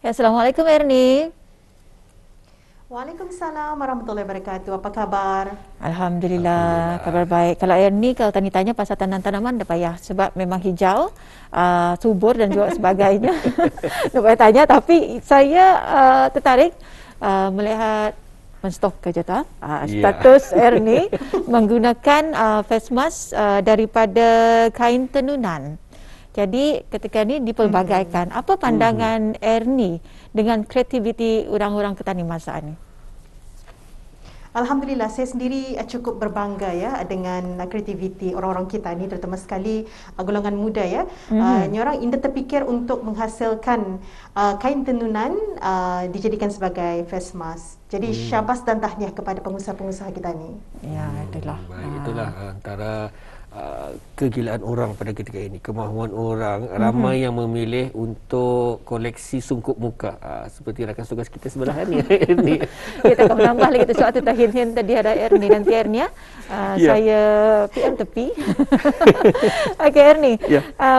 Ya, Assalamualaikum Erni. Waalaikumsalam warahmatullahi wabarakatuh. Apa khabar? Alhamdulillah, Alhamdulillah. kabar baik. Kalau Erni, kalau tanya pasal tanaman dah payah sebab memang hijau, subur dan juga sebagainya. Tak payah tanya, tapi saya tertarik melihat menstok kerja tak? Ya. Status Erni menggunakan face mask daripada kain tenunan. Jadi ketika ini dipelbagaikan. Apa pandangan Erni dengan kreativiti orang-orang petani masa ini? Alhamdulillah, saya sendiri cukup berbangga ya dengan kreativiti orang-orang kita ni, terutama sekali golongan muda ya. Nyorang indah terfikir untuk menghasilkan kain tenunan dijadikan sebagai face mask. Jadi syabas dan tahniah kepada pengusaha-pengusaha kita ni. Ya, itulah. Baik, itulah antara kegilaan orang pada ketika ini, kemahuan orang, ramai yang memilih untuk koleksi sungkup muka, seperti rakan tugas kita sebelah ni. Kita akan menambah lagi sesuatu tahin tadi ada Erni. Nanti Erni ya, saya PM tepi. Okey Erni,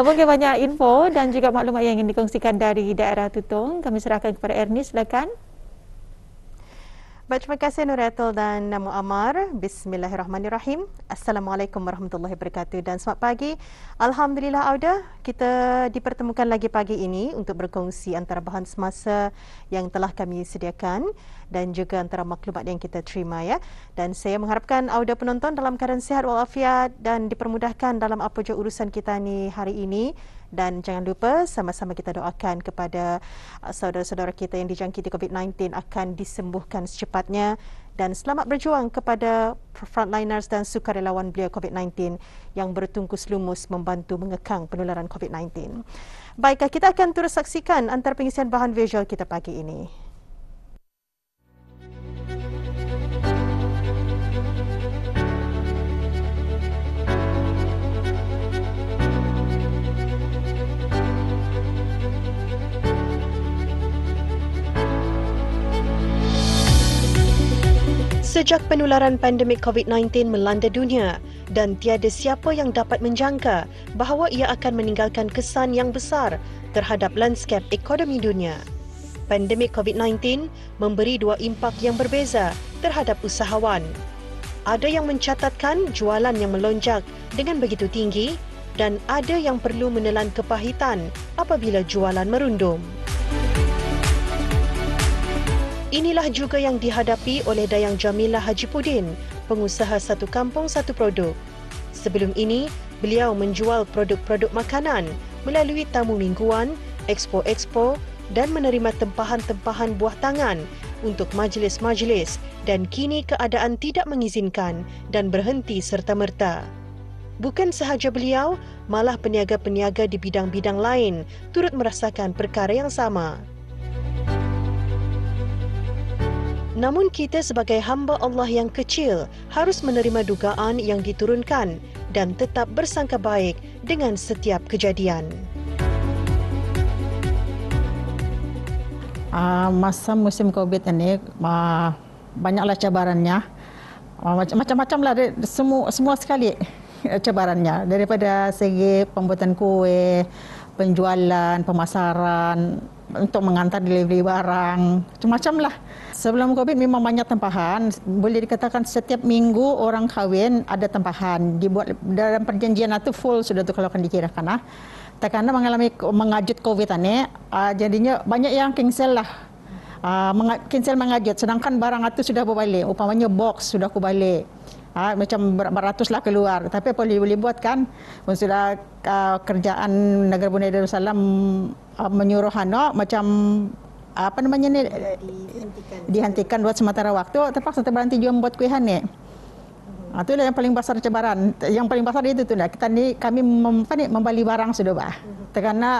mungkin banyak info dan juga maklumat yang ingin dikongsikan dari daerah Tutong. Kami serahkan kepada Erni, silakan. Baik, terima kasih Nuratul dan Muammar. Bismillahirrahmanirrahim. Assalamualaikum warahmatullahi wabarakatuh dan selamat pagi. Alhamdulillah Auda, kita dipertemukan lagi pagi ini untuk berkongsi antara bahan semasa yang telah kami sediakan dan juga antara maklumat yang kita terima ya. Dan saya mengharapkan Auda penonton dalam keadaan sihat walafiat dan dipermudahkan dalam apa je urusan kita ni hari ini. Dan jangan lupa sama-sama kita doakan kepada saudara-saudara kita yang dijangkiti COVID-19 akan disembuhkan secepatnya, dan selamat berjuang kepada frontliners dan sukarelawan beliau COVID-19 yang bertungkus lumus membantu mengekang penularan COVID-19. Baiklah, kita akan terus saksikan antara pengisian bahan visual kita pagi ini. Sejak penularan pandemik COVID-19 melanda dunia dan tiada siapa yang dapat menjangka bahawa ia akan meninggalkan kesan yang besar terhadap lanskap ekonomi dunia. Pandemik COVID-19 memberi dua impak yang berbeza terhadap usahawan. Ada yang mencatatkan jualan yang melonjak dengan begitu tinggi dan ada yang perlu menelan kepahitan apabila jualan merundum. Inilah juga yang dihadapi oleh Dayang Jamilah Haji Pudin, pengusaha satu kampung satu produk. Sebelum ini, beliau menjual produk-produk makanan melalui tamu mingguan, expo-expo dan menerima tempahan-tempahan buah tangan untuk majlis-majlis, dan kini keadaan tidak mengizinkan dan berhenti serta-merta. Bukan sahaja beliau, malah peniaga-peniaga di bidang-bidang lain turut merasakan perkara yang sama. Namun kita sebagai hamba Allah yang kecil harus menerima dugaan yang diturunkan dan tetap bersangka baik dengan setiap kejadian. Masa musim COVID ini banyaklah cabarannya, macam-macam lah, semua sekali cabarannya, daripada segi pembuatan kuih, penjualan, pemasaran, untuk mengantar delivery barang, macam-macam lah. Sebelum COVID memang banyak tempahan. Boleh dikatakan setiap minggu orang kahwin ada tempahan. Dibuat dalam perjanjian itu full sudah tu kalau akan dikirakan. Karena mengalami mengajut COVID ini, jadinya banyak yang cancel lah. Cancel mengajut, sedangkan barang itu sudah berbalik. Umpamanya box sudah balik. Macam beratus lah keluar. Tapi apa boleh buat kan? Sudah kerjaan Negara Brunei Darussalam menyuruh macam apa namanya ni, dihentikan buat sementara waktu, terpaksa terberhenti juga membuat kuihan ni. Itulah yang paling besar cabaran. Yang paling besar itu tu kami membeli barang sudah bah. Karena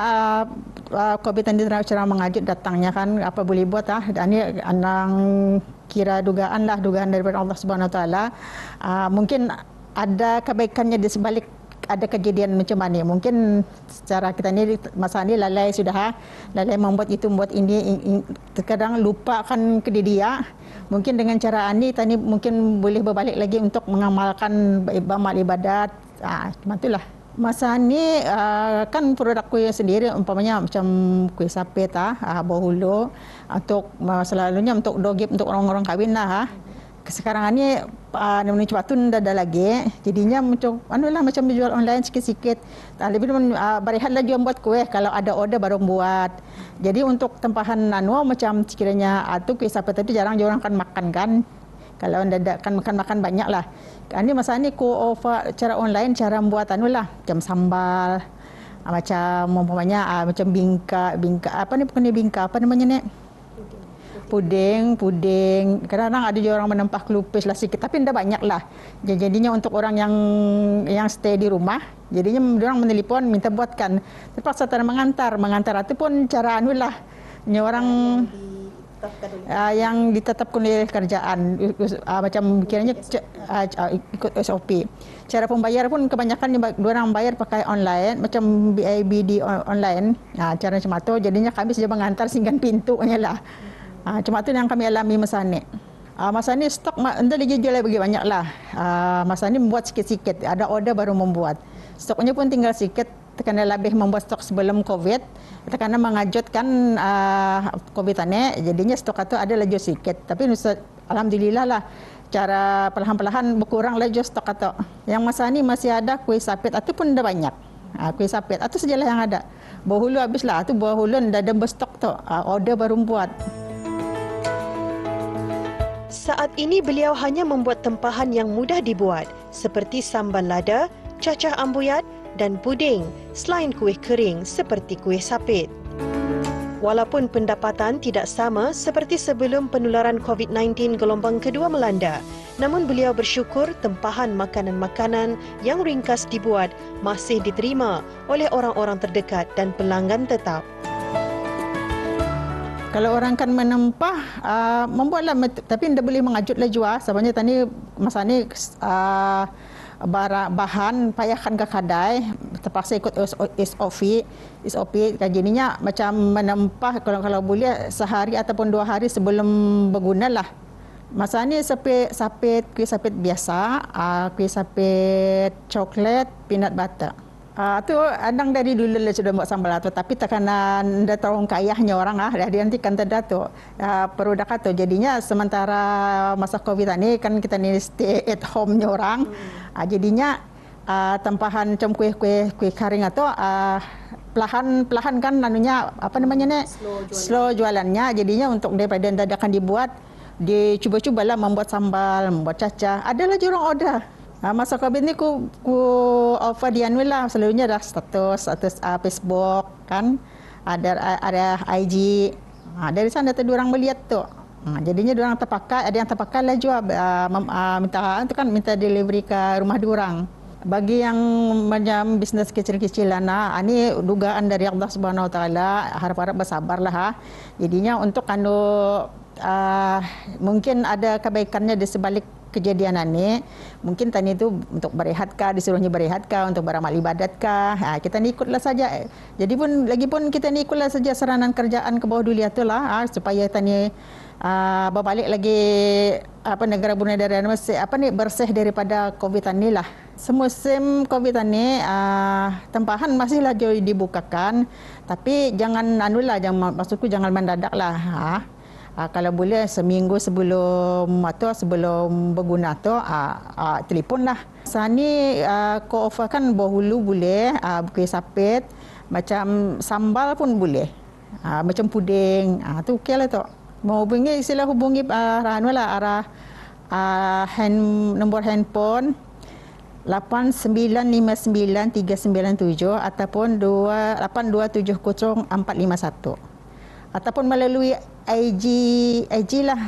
COVID ini secara mengajut datangnya kan, apa boleh buat Dan ini anang kira dugaan daripada Allah Subhanahu Wa Taala. Mungkin ada kebaikannya di sebalik ada kejadian macam ni. Mungkin secara kita ni masa ni lalai sudah, lalai membuat itu, membuat ini, terkadang lupakan ke dia. Mungkin dengan cara ini mungkin boleh berbalik lagi untuk mengamalkan amal ibadat. Itulah. Masa ni kan produk kuih sendiri umpamanya macam kuih sapit Bohulu untuk selalunya untuk dogip untuk orang-orang kahwin lah. Sekarang ni namanya cepat tu dah ada lagi. Jadinya macam macam dijual online sikit-sikit. Lebih berehatlah jual buat kuih kalau ada order baru buat. Jadi untuk tempahan macam sekiranya tu kuih sapit itu jarang orang kan makan kan. Kalau anda kan makan banyak lah. Ini masa ni ku offer cara online cara buat macam sambal, macam umpamanya macam bingka apa namanya ni? Puding. Kadang-kadang ada orang menempah kelupis lah sikit tapi tidak banyak lah. Jadinya untuk orang yang stay di rumah, jadinya orang menelpon minta buatkan. Terpaksa mengantar itu pun cara ni orang yang ditetapkan oleh kerajaan macam kiranya ikut SOP. Cara pembayar pun kebanyakan orang bayar pakai online macam BIBD online. Cara macam tu jadinya kami saja mengantar singgan pintunya lah. Cuma tu yang kami alami masa ni. Masa ni stok anda lagi jual lagi banyak lah. Masa ni membuat sikit-sikit, ada order baru membuat. Stoknya pun tinggal sikit. Kerana lebih membuat stok sebelum COVID, kerana mengajutkan COVID ini, jadinya stok itu ada laju sikit. Tapi alhamdulillah lah, cara perlahan-perlahan berkurang laju stok itu. Yang masa ni masih ada kuih sapit, itu pun dah banyak. Kuih sapit, itu sajalah yang ada. Bohulu habislah, itu bohulu dah ada berstok tu, order baru buat. Saat ini beliau hanya membuat tempahan yang mudah dibuat seperti sambal lada, cacah ambuyat dan puding selain kuih kering seperti kuih sapit. Walaupun pendapatan tidak sama seperti sebelum penularan COVID-19 gelombang kedua melanda, namun beliau bersyukur tempahan makanan-makanan yang ringkas dibuat masih diterima oleh orang-orang terdekat dan pelanggan tetap. Kalau orang kan menempah, membuatlah tapi tidak boleh mengajut laju. Sebenarnya tadi masa ni bahan payahkan ke kedai, terpaksa ikut SOP. Jadinya macam menempah kalau boleh sehari ataupun 2 hari sebelum bergunalah. Masa ni kuih sapit biasa, kuih sapit coklat, peanut butter. Tu adang dari dulu lah sudah buat sambal tu, tapi tekanan dah tahu kayahnya orang dia nanti kan tidak tu produk tu. Jadinya sementara masa COVID ni kan kita ni stay at home-nya orang. Jadinya tempahan macam kuih kering atau perlahan kan apa namanya ni slow jualannya. Jadinya untuk daripada dadakan dibuat, dicuba-cubalah membuat sambal, membuat cacah. Adalah jurang order. Masa COVID ni ku offer dia lah, selalunya dah status Facebook kan, ada IG. Dari sana tu orang melihat tu. Jadinya orang terpakai, ada yang terpakai lah jual minta delivery ke rumah diorang. Bagi yang macam bisnes kecil-kecilan ini dugaan dari Allah Subhanahu Wa Taala, harap-harap bersabarlah. Jadinya untuk mungkin ada kebaikannya di sebalik kejadian ini, mungkin tadi itu untuk berehatkah, disuruhnya berehatkah, untuk beramal ibadatkah, kita ni ikutlah saja. Jadi lagipun kita ni ikutlah saja saranan kerjaan ke bawah dulu itulah, supaya tadi berbalik lagi negara Brunei Darussalam bersih daripada COVID ini lah. Semusim COVID ini tempahan masihlah dibukakan, tapi jangan maksudku jangan mendadak lah. Kalau boleh seminggu sebelum berguna tu telefonlah. Sani ko offer kan bohulu boleh, kuih sapit, macam sambal pun boleh. Macam puding, tu okeylah tu. Mau hubungi arah nombor handphone 8959-397 ataupun 8270-451. Ataupun melalui IG lah,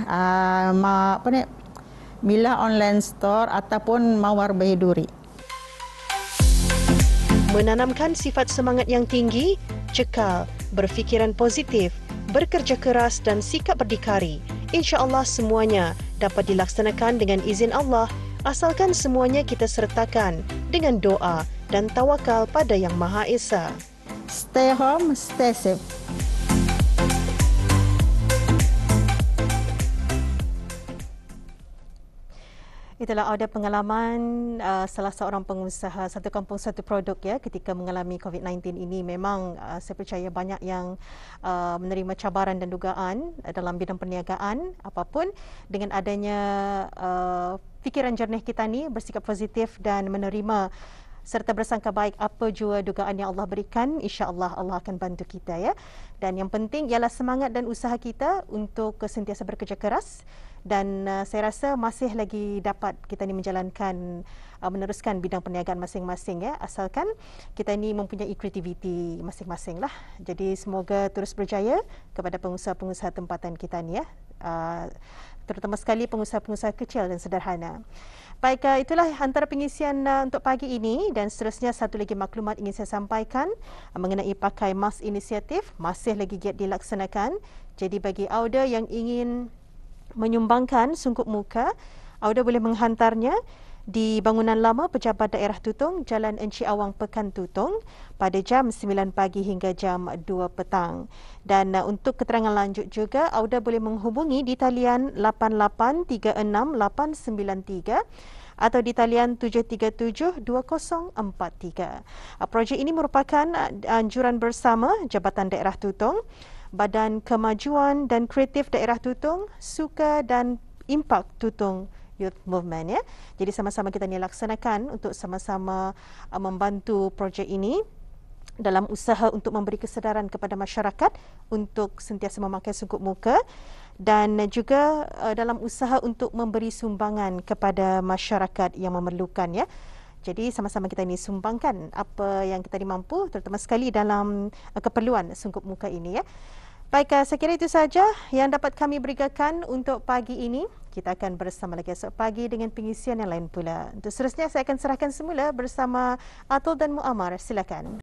Mila Online Store ataupun Mawar Bahiduri. Menanamkan sifat semangat yang tinggi, cekal, berfikiran positif, bekerja keras dan sikap berdikari. InsyaAllah semuanya dapat dilaksanakan dengan izin Allah, asalkan semuanya kita sertakan dengan doa dan tawakal pada Yang Maha Esa. Stay home, stay safe. Itulah ada pengalaman salah seorang pengusaha satu kampung satu produk ya ketika mengalami COVID-19 ini. Memang saya percaya banyak yang menerima cabaran dan dugaan dalam bidang perniagaan. Apapun dengan adanya fikiran jernih kita ni bersikap positif dan menerima serta bersangka baik apa jua dugaan yang Allah berikan, insya-Allah Allah akan bantu kita ya. Dan yang penting ialah semangat dan usaha kita untuk sentiasa bekerja keras, dan saya rasa masih lagi dapat kita ni menjalankan meneruskan bidang perniagaan masing-masing ya, asalkan kita ni mempunyai kreativiti masing-masing lah. Jadi semoga terus berjaya kepada pengusaha-pengusaha tempatan kita ni ya, terutama sekali pengusaha-pengusaha kecil dan sederhana. Baik, itulah antara pengisian untuk pagi ini, dan seterusnya satu lagi maklumat ingin saya sampaikan mengenai pakai mask inisiatif masih lagi giat dilaksanakan. Jadi bagi Auda yang ingin menyumbangkan sungkup muka, Auda boleh menghantarnya di Bangunan Lama Pejabat Daerah Tutong, Jalan Encik Awang, Pekan Tutong pada jam 9 pagi hingga jam 2 petang. Dan untuk keterangan lanjut juga, Auda boleh menghubungi di talian 8836-893 atau di talian 737-2043. Projek ini merupakan anjuran bersama Jabatan Daerah Tutong, Badan Kemajuan dan Kreatif Daerah Tutong, Suka dan Impak Tutong Youth Movement ya. Jadi sama-sama kita ni laksanakan untuk sama-sama membantu projek ini dalam usaha untuk memberi kesedaran kepada masyarakat untuk sentiasa memakai sungkup muka, dan juga dalam usaha untuk memberi sumbangan kepada masyarakat yang memerlukan ya. Jadi sama-sama kita ni sumbangkan apa yang kita ni mampu, terutama sekali dalam keperluan sungkup muka ini ya. Baik, saya kira itu saja yang dapat kami berikan untuk pagi ini. Kita akan bersama lagi esok pagi dengan pengisian yang lain pula. Untuk seterusnya saya akan serahkan semula bersama Atul dan Muammar. Silakan.